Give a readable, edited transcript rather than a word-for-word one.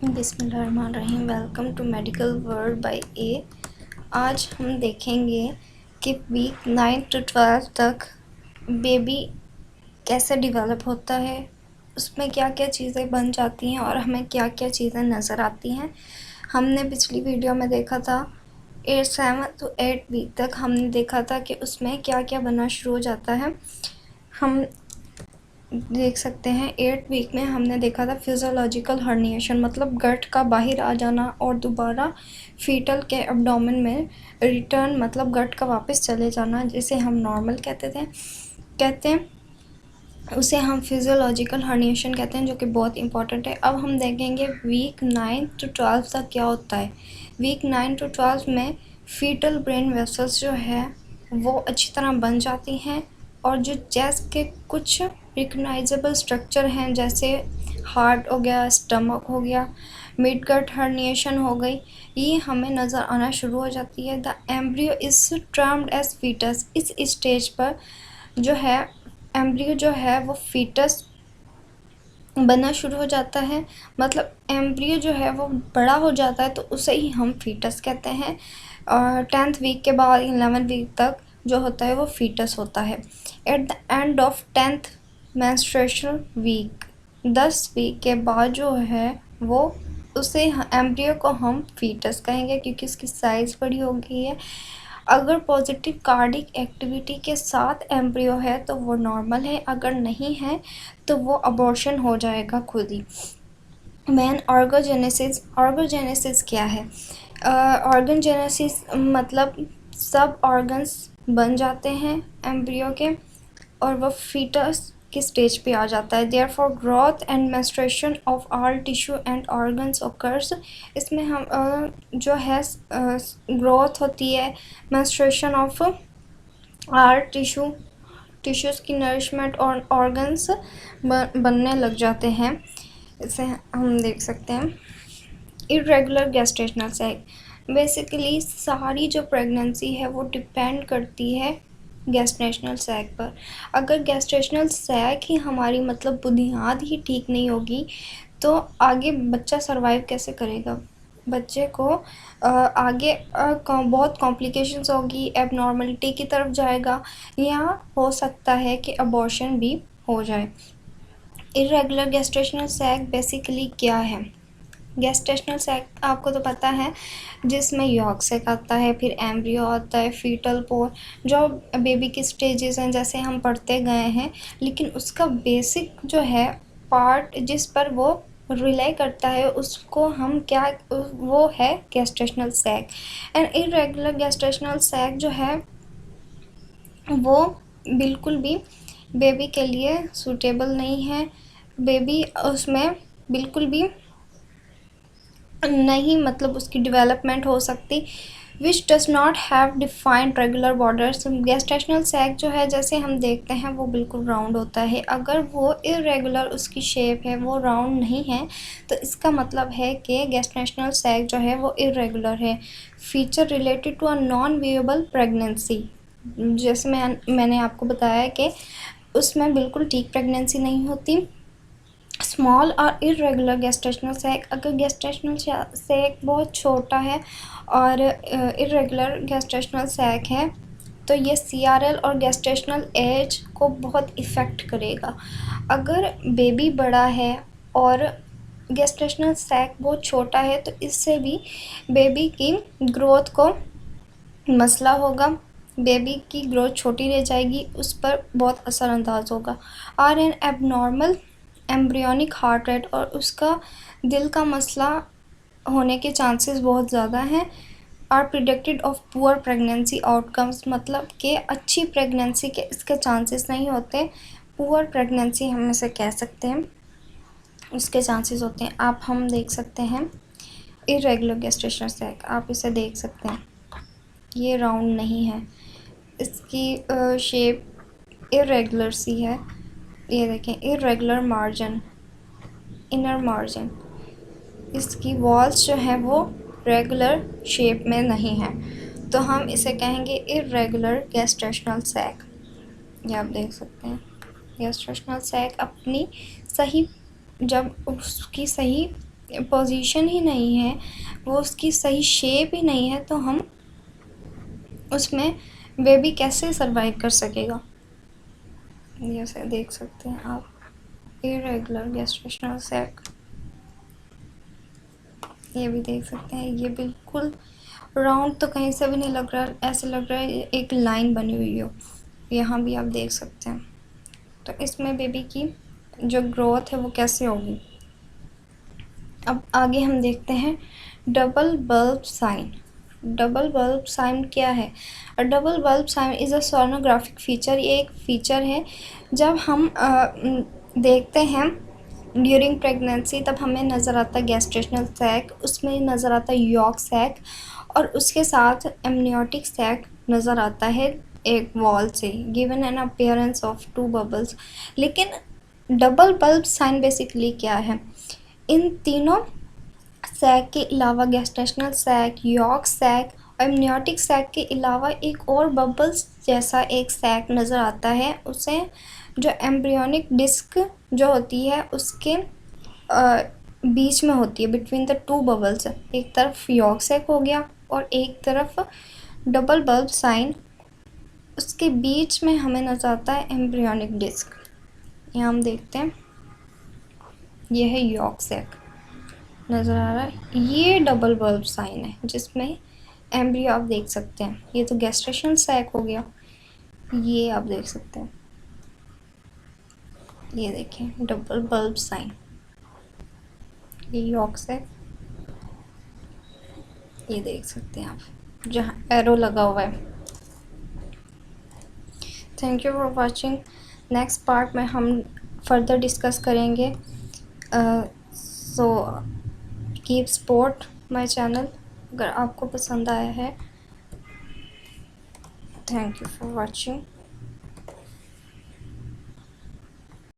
बिस्मिल्लाहिर्रहमानिर्रहीम। Welcome to medical world by A. आज हम देखेंगे कि वीक 9 to 12 तक बेबी कैसे डेवलप होता है, उसमें क्या क्या चीज़ें बन जाती हैं और हमें क्या क्या चीज़ें नज़र आती हैं। हमने पिछली वीडियो में देखा था 7 to 8 वीक तक हमने देखा था कि उसमें क्या क्या बनना शुरू हो जाता है। हम देख सकते हैं 8 वीक में हमने देखा था फिजियोलॉजिकल हर्निएशन, मतलब गट का बाहर आ जाना और दोबारा फीटल के एब्डोमेन में रिटर्न, मतलब गट का वापस चले जाना, जिसे हम नॉर्मल कहते हैं उसे हम फिजियोलॉजिकल हर्निएशन कहते हैं, जो कि बहुत इंपॉर्टेंट है। अब हम देखेंगे वीक 9 to 12 तक क्या होता है। वीक 9 to 12 में फीटल ब्रेन वेसल्स जो है वो अच्छी तरह बन जाती हैं और जो चेस्ट के कुछ रिकग्नाइजेबल स्ट्रक्चर हैं, जैसे हार्ट हो गया, स्टमक हो गया, मिड गट हर्निएशन हो गई, ये हमें नज़र आना शुरू हो जाती है। The embryo is termed as foetus. इस स्टेज पर जो है एम्ब्रियो जो है वो फीटस बनना शुरू हो जाता है, मतलब एम्ब्रियो जो है वो बड़ा हो जाता है तो उसे ही हम फीटस कहते हैं। और 10th वीक के बाद 11th वीक तक जो होता है वो फीटस होता है। At the end of 10th menstrual week, 10 week के बाद जो है वो उसे एम्ब्रियो को हम फीटस कहेंगे, क्योंकि उसकी साइज़ बड़ी हो गई है। अगर पॉजिटिव कार्डिक एक्टिविटी के साथ एम्ब्रियो है तो वो नॉर्मल है, अगर नहीं है तो वो अबॉर्शन हो जाएगा खुद ही। मैन ऑर्गोजेनेसिस क्या है? ऑर्गनजेनेसिस मतलब सब ऑर्गन्स बन जाते हैं एम्ब्रियो के और वह फीटस की स्टेज पे आ जाता है। Therefore growth and menstruation of all tissue and organs occurs. इसमें हम जो है ग्रोथ होती है, मेंस्ट्रुएशन ऑफ ऑल टिश्यूज़ की नरिशमेंट और ऑर्गन्स बनने लग जाते हैं। इसे हम देख सकते हैं। इरेगुलर गैस्ट्रेशनल सैक, बेसिकली सारी जो प्रेगनेंसी है वो डिपेंड करती है गैस्ट्रेशनल सैक पर। अगर गैस्ट्रेशनल सैक ही हमारी मतलब बुनियाद ही ठीक नहीं होगी तो आगे बच्चा सरवाइव कैसे करेगा। बच्चे को आगे बहुत कॉम्प्लिकेशंस होगी, एबनॉर्मलिटी की तरफ जाएगा, या हो सकता है कि अबॉर्शन भी हो जाए। इरेगुलर गैस्ट्रेशनल सैक बेसिकली क्या है? गैस्ट्रेशनल सैक आपको तो पता है, जिसमें यॉर्क सैक आता है, फिर एम्ब्रियो आता है, फीटल पोर, जो बेबी की स्टेजेस हैं जैसे हम पढ़ते गए हैं, लेकिन उसका बेसिक जो है पार्ट जिस पर वो रिले करता है उसको हम क्या, वो है gestational sac. And irregular gestational sac जो है वो बिल्कुल भी बेबी के लिए सूटेबल नहीं है। बेबी उसमें बिल्कुल भी नहीं, मतलब उसकी डेवलपमेंट हो सकती, which does not have defined regular borders. Gestational sac जो है जैसे हम देखते हैं वो बिल्कुल राउंड होता है, अगर वो इरेगुलर उसकी शेप है, वो राउंड नहीं है, तो इसका मतलब है कि गैस्ट्रेशनल सैक जो है वो इरेगुलर है। Feature related to a non variable pregnancy, जैसे मैंने आपको बताया कि उसमें बिल्कुल ठीक प्रेगनेंसी नहीं होती। स्मॉल और इरेगुलर गैस्ट्रेशनल सैक, अगर गैस्ट्रेशनल सैक बहुत छोटा है और इरेगुलर गैस्ट्रेशनल सैक है तो ये CRL और गैस्ट्रेशनल एज को बहुत इफ़ेक्ट करेगा। अगर बेबी बड़ा है और गैस्ट्रेशनल सैक बहुत छोटा है तो इससे भी बेबी की ग्रोथ को मसला होगा, बेबी की ग्रोथ छोटी रह जाएगी, उस पर बहुत असरअंदाज होगा। और N abnormal embryonic heart rate और उसका दिल का मसला होने के चांसेस बहुत ज़्यादा हैं। Are predicted of poor pregnancy outcomes, मतलब कि अच्छी प्रेगनेंसी के इसके चांसेस नहीं होते, पुअर प्रेगनेंसी हम इसे कह सकते हैं, उसके चांसेस होते हैं। आप हम देख सकते हैं इरेगुलर गैस्ट्रेशनल सैक, आप इसे देख सकते हैं, ये राउंड नहीं है, इसकी शेप इरेगुलर सी है। ये देखें, इरेगुलर मार्जिन, इनर मार्जिन, इसकी वॉल्स जो हैं वो रेगुलर शेप में नहीं है, तो हम इसे कहेंगे इरेगुलर गैस्ट्रेशनल सैक। ये आप देख सकते हैं गैस्ट्रेशनल सैक अपनी सही, जब उसकी सही पोजीशन ही नहीं है, वो उसकी सही शेप ही नहीं है, तो हम उसमें बेबी कैसे सरवाइव कर सकेगा। जैसे देख सकते हैं आप, इरेगुलर गेस्टेशनल सैक, ये भी देख सकते हैं, ये बिल्कुल राउंड तो कहीं से भी नहीं लग रहा, ऐसे लग रहा है एक लाइन बनी हुई हो। यहाँ भी आप देख सकते हैं। तो इसमें बेबी की जो ग्रोथ है वो कैसे होगी। अब आगे हम देखते हैं double bulb sign. Double bulb sign क्या है। Double bulb sign is a sonographic feature. ये एक फीचर है जब हम देखते हैं ड्यूरिंग प्रेगनेंसी, तब हमें नज़र आता है गैस्ट्रेशनल सैक, उसमें नज़र आता है यॉर्क सैक, और उसके साथ एमनियोटिक सैक नज़र आता है एक वॉल से, given an appearance of 2 bubbles. लेकिन डबल बल्ब साइन बेसिकली क्या है, इन तीनों सैक के अलावा गैस्ट्रेशनल सैक, यॉर्क सैक और एमनियोटिक सैक के अलावा एक और बबल्स जैसा एक सैक नज़र आता है, उसे जो एम्ब्रियोनिक डिस्क जो होती है उसके बीच में होती है, बिटवीन द 2 बबल्स। एक तरफ यॉर्क सैक हो गया और एक तरफ डबल बल्ब साइन, उसके बीच में हमें नज़र आता है एम्ब्रियोनिक डिस्क। यहाँ हम देखते हैं, यह है यॉर्क सैक नज़र आ रहा है, ये डबल बल्ब साइन है जिसमें एम्ब्रियो आप देख सकते हैं। ये तो गैस्ट्रेशनल सैक हो गया, ये आप देख सकते हैं, ये देखिए डबल बल्ब साइन, ये यॉर्क सैक, ये देख सकते हैं आप जहाँ एरो लगा हुआ है। Thank you for watching. Next part में हम फर्दर डिस्कस करेंगे। So keep support my channel अगर आपको पसंद आया है। Thank you for watching.